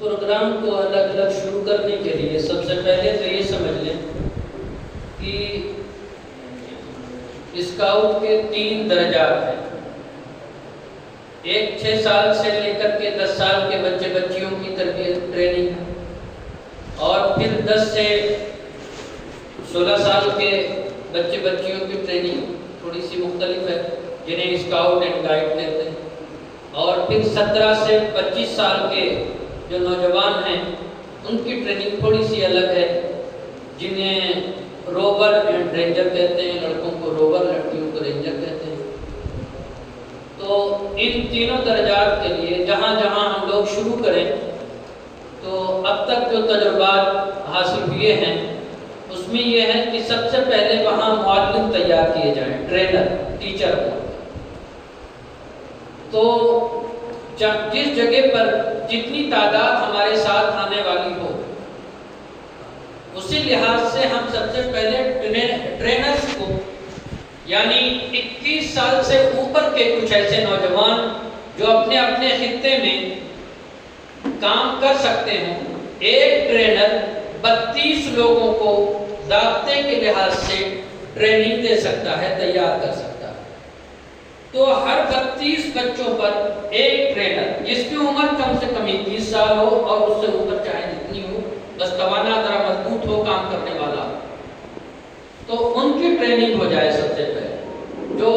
Programme کو الگ الگ شروع کرنے کے لیے سب سے پہلے تو یہ سمجھ لیں کہ اسکاؤٹ کے 3 درجات ہیں. ایک 6 سال سے لے کر کے 10 سال کے بچے بچیوں کی تربیت ٹریننگ، اور پھر 10 سے 16 سال کے بچے بچیوں کی ٹریننگ تھوڑی سی مختلف ہے، جنہیں اسکاؤٹ اینڈ گائیڈ کہتے ہیں. اور پھر 17 سے 25 سال کے جو نوجوان ہیں ان کی ٹریننگ تھوڑی سی الگ ہے، جنہیں روور اینڈ رینجر کہتے ہیں. لڑکوں کو روور، لڑکیوں کو رینجر کہتے ہیں. تو ان تینوں درجات کے لیے جہاں جہاں ہم لوگ شروع کریں تو اب تک جو تجربات حاصل ہوئے ہیں اس میں یہ ہے کہ سب سے پہلے وہاں معلم تیار کیے جائیں، ٹرینر، ٹیچر. تو جس جگہ پر جتنی تعداد ہمارے ساتھ آنے والی ہو اسی لحاظ سے ہم سب سے پہلے ٹرینرز کو، یعنی 21 سال سے اوپر کے کچھ ایسے نوجوان جو اپنے اپنے خطے میں کام کر سکتے ہیں، ایک ٹرینر 32 لوگوں کو ضابطے کے لحاظ سے ٹریننگ دے سکتا ہے، تیار کر سکتا ہے. تو ہر 32 بچوں پر ایک ٹرینر جس کی عمر کم سے کم 21 سال ہو اور اس سے اوپر چاہے جتنی ہو، بس توانا ذرا مضبوط ہو، کام کرنے والا، تو ان کی ٹریننگ ہو جائے. سب سے پہلے جو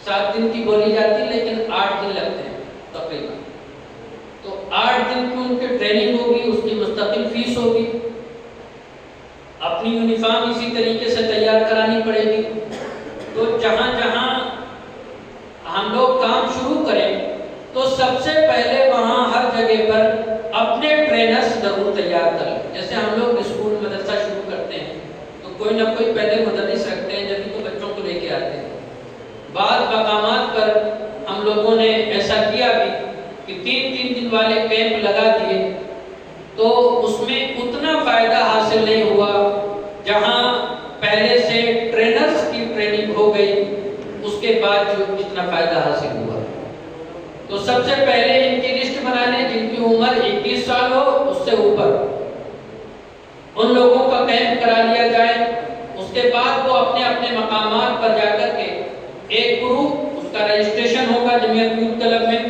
7 دن کی بولی جاتی لیکن 8 دن لگتے ہیں تقریباً. تو 8 دن کی ان کی ٹریننگ ہوگی، اس کی مستقل فیس ہوگی. اپنی یونیفارم اسی طریقے سے تیار کرانی پڑے گی. تو جہاں جہاں ہم لوگ کام شروع کریں تو سب سے پہلے وہاں ہر جگہ پر اپنے ٹرینرز ضرور تیار کریں. جیسے ہم لوگ اسکول مدرسہ شروع کرتے ہیں تو کوئی نہ کوئی پہلے مدرس رکھتے ہیں، جبھی تو بچوں کو لے کے آتے ہیں. بعض مقامات پر ہم لوگوں نے ایسا کیا بھی کہ 3 دن والے کیمپ لگا دیے، تو اس میں اتنا فائدہ حاصل نہیں ہوا جہاں پہلے سے ٹرینرز کی ٹریننگ ہو گئی اس کے بعد جو جتنا فائدہ حاصل ہوا. تو سب سے پہلے ان کی لسٹ بنا لیں جن کی عمر 21 سال ہو اس سے اوپر، ان لوگوں کا کیمپ کرا لیا جائے. اس کے بعد وہ اپنے اپنے مقامات پر جا کر کے ایک گروپ، اس کا رجسٹریشن ہوگا جمعیت یوتھ کلب میں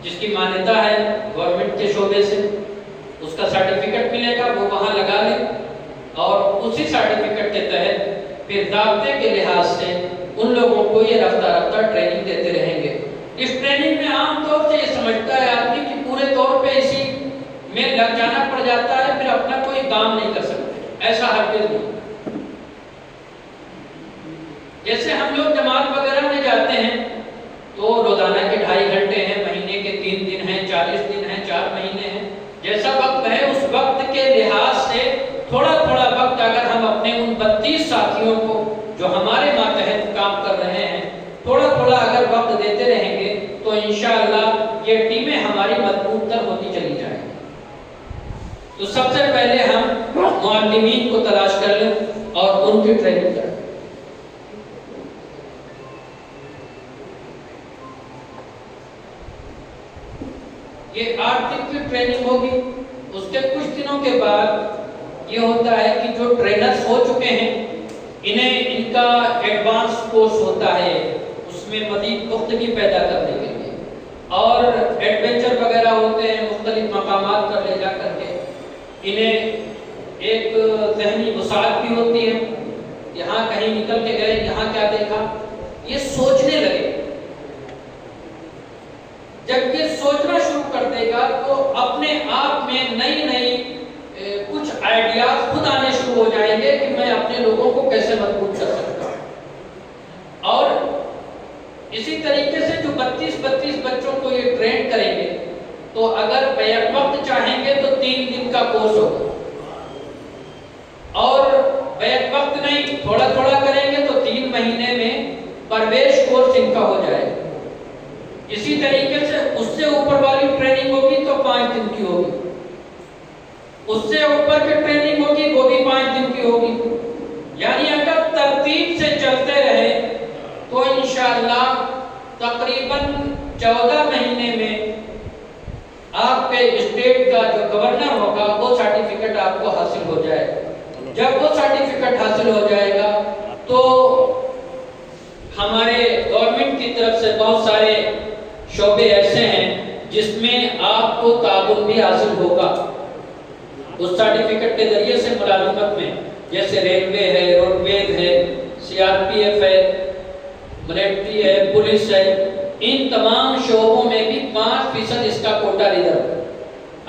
جس کی مانیتا ہے گورنمنٹ کے شعبے سے، اس کا سرٹیفکیٹ ملے گا، وہ وہاں لگا لیں. اور اسی سرٹیفکیٹ کے تحت پھر ضابطے کے لحاظ سے ان لوگوں کو یہ رفتہ رفتہ ٹریننگ دیتے رہیں گے. اس ٹریننگ میں عام طور سے یہ سمجھتا ہے آدمی کہ پورے طور پہ اسی میں لگ جانا پڑ جاتا ہے، پھر اپنا کوئی کام نہیں کر سکتے. ایسا ہرگز نہیں. جیسے ہم لوگ جماعت وغیرہ میں جاتے ہیں تو روزانہ کے 2.5 گھنٹے ہیں، مہینے کے 3 دن ہیں، 40 دن ہیں، 4 مہینے ہیں. جیسا وقت ہے اس وقت کے لحاظ سے تھوڑا تھوڑا وقت اگر ہم اپنے ان 32 ساتھیوں کو جو ہمارے ماتحت کام کر رہے ہیں تھوڑا تھوڑا اگر وقت دیتے رہیں گے تو انشاءاللہ یہ ٹیمیں ہماری مضبوط تر ہوتی چلی جائیں گی. تو سب سے پہلے ہم معلمین کو تلاش کر لیں اور ان کی ٹریننگ کریں. یہ 8 دن کی ٹریننگ ہوگی. اس کے کچھ دنوں کے بعد یہ ہوتا ہے کہ جو ٹرینرز ہو چکے ہیں انہیں ان کا ایڈوانس کورس ہوتا ہے، اس میں مزید پختگی پیدا کرنے کے لیے، اور ایڈونچر وغیرہ ہوتے ہیں مختلف مقامات پر لے جا کر کے. انہیں ایک ذہنی وسعت بھی ہوتی ہے، یہاں کہیں نکل کے گئے، یہاں کیا دیکھا، یہ سوچنے لگے. جب یہ سوچنا شروع کر دے گا تو اپنے آپ میں نئی نئی کچھ آئیڈیاز خود آنے شروع ہو جائیں گے کہ میں اپنے لوگوں کو کیسے مضبوط کر سکتا ہوں. اور اسی طریقے سے جو 32 بچوں کو یہ ٹرین کریں گے تو اگر بیک وقت چاہیں گے تو 3 دن کا کورس ہوگا، اور بیک وقت نہیں تھوڑا تھوڑا کریں گے تو 3 مہینے میں پرویش کورس ان کا ہو جائے گا. اسی طریقے سے اس سے اوپر والی ٹریننگ ہوگی تو 5 دن کی ہوگی، اس سے اوپر کی ٹریننگ ہوگی وہ بھی 5 دن کی ہوگی. یعنی اگر ترتیب سے چلتے رہے تو انشاءاللہ تقریباً 14 مہینے میں آپ کے اسٹیٹ کا جو گورنر ہوگا وہ سرٹیفکیٹ آپ کو حاصل ہو جائے گا۔ جب وہ سرٹیفکیٹ حاصل ہو جائے گا تو ہمارے گورنمنٹ کی طرف سے بہت سارے شعبے ایسے ہیں جس میں آپ کو تعاون بھی حاصل ہوگا اس سرٹیفکیٹ کے ذریعے سے ملازمت میں، جیسے ریلوے ہے، روڈ ویز ہے، سی آر پی ایف ہے، ملٹری ہے، پولیس ہے، ان تمام شعبوں میں بھی 5% اس کا کوٹا ریزرو۔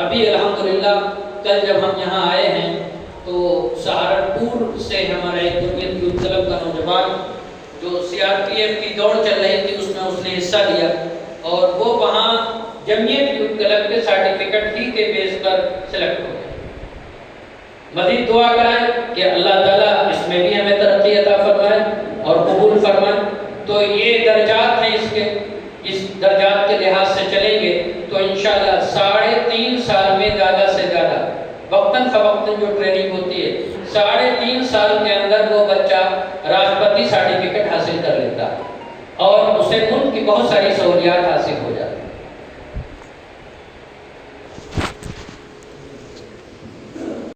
ابھی الحمدللہ کل جب ہم یہاں آئے ہیں تو سہارنپور سے ہمارا ایک جمعیت یوتھ کلب کا نوجوان جو سی آر پی ایف کی دوڑ چل رہی تھی اس میں اس نے حصہ لیا اور وہ وہاں جمعیت یوتھ کلب کے سرٹیفکیٹ ہی کے بیس پر سلیکٹ ہو گئے۔ مزید دعا کرائیں کہ اللہ تعالیٰ اس میں بھی ہمیں ترقی عطا فرمائے اور قبول فرمائے۔ تو یہ درجات ہیں، اس درجات کے لحاظ سے چلیں گے تو انشاءاللہ 3.5 سال میں زیادہ سے زیادہ وقتاً فوقتاً جو ٹریننگ ہوتی ہے 3.5 سال کے اندر وہ بچہ راشٹرپتی سرٹیفکیٹ حاصل کر لیتا ہے اور اسے ملک کی بہت ساری سہولیات حاصل ہو جاتی ہیں۔